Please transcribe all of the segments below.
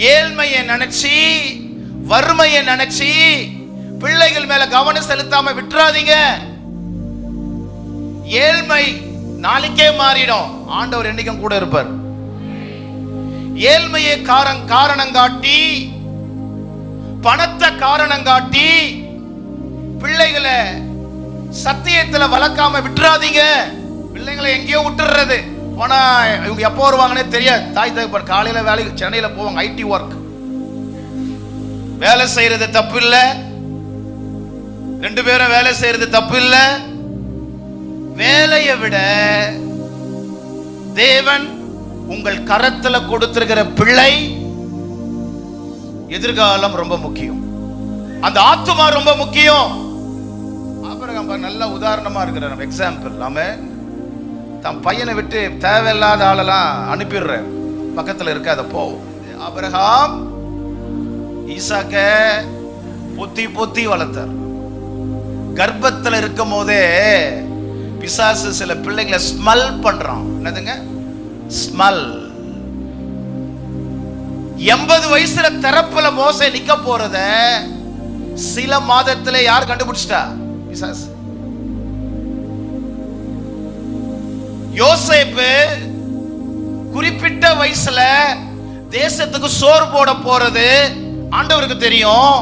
ஏழ்மையை நினைச்சு வறுமையை நினைச்சு பிள்ளைகள் மேல கவனம் செலுத்தாம விட்டுறாதீங்க. ஏழ்மை நாளைக்கே மாறிடும். ஆண்டவர் என்னைக்கும் கூட இருப்பார். ஏழ்மையை காரணம் காட்டி, பணத்தை காரணம் காட்டி பிள்ளைகளை சத்தியத்துல வளர்க்காம விட்டுறாதீங்க. பிள்ளைங்களை எங்கேயோ விட்டுறது போனா இவங்க எப்போ வருவாங்கன்னே தெரியாது. தாய் தகப்பன் காலையில வேலைக்கு சென்னையில போவாங்க, ஐடி ஒர்க். வேலை செய்யறது தப்பு இல்ல, 2 பேரும் வேலை செய்யறது தப்பு இல்ல. வேலையை விட தேவன் உங்கள் கரத்துல கொடுத்திருக்கிற பிள்ளை எதிர்காலம் ரொம்ப முக்கியம். அந்த ஆத்துமா ரொம்ப முக்கியம். ஆபிரகாம் நல்ல உதாரணமா இருக்கிறார். எக்ஸாம்பிள், நாம தன் பையனை விட்டு தேவையில்லாத ஆளெல்லாம் அனுப்பிடுற, பக்கத்துல இருக்காத போ. ஆபிரகாம் ஈசாக்க பொத்தி பொத்தி வளர்த்தார். கர்ப்பத்தில் இருக்கும் போதே பிசாசு சில பிள்ளைங்களை ஸ்மெல் பண்றான். என்னதுங்க ஸ்மெல்? 80 வயசுல திறப்புல மோசே நிக்க போறத சில மாதத்திலே யார் கண்டுபிடிச்சிட்டா? பிசாசு. யோசேப்பு குறிப்பிட்ட வயசுல தேசத்துக்கு சோறு போட போறது ஆண்டவருக்கு தெரியும்.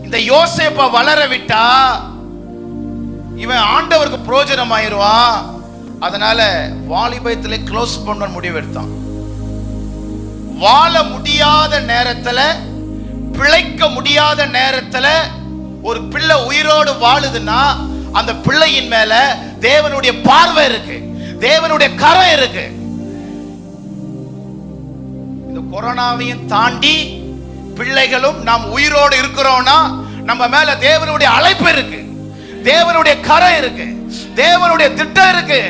இந்த யோசேப்பை வளர விட்டா இவன் ஆண்டவருக்கு பிரயோஜனம் ஆயிருவான். அதனால வாலிபத்திலே க்ளோஸ் பண்ண முடிவு எடுத்தான். வாழ முடியாத நேரத்துல, பிழைக்க முடியாத நேரத்துல ஒரு பிள்ளை உயிரோடு வாழுதுன்னா அந்த பிள்ளையின் மேல தேவனுடைய பார்வை இருக்கு, தேவனுடைய கரம் இருக்கு. இந்த கொரோனாவையும் தாண்டி பிள்ளைகளும் நாம் உயிரோடு இருக்கிறோம்னா நம்ம மேல தேவனுடைய அழைப்பு இருக்கு, தேவனுடைய கரம் இருக்கு, தேவனுடைய திட்டம் இருக்கு.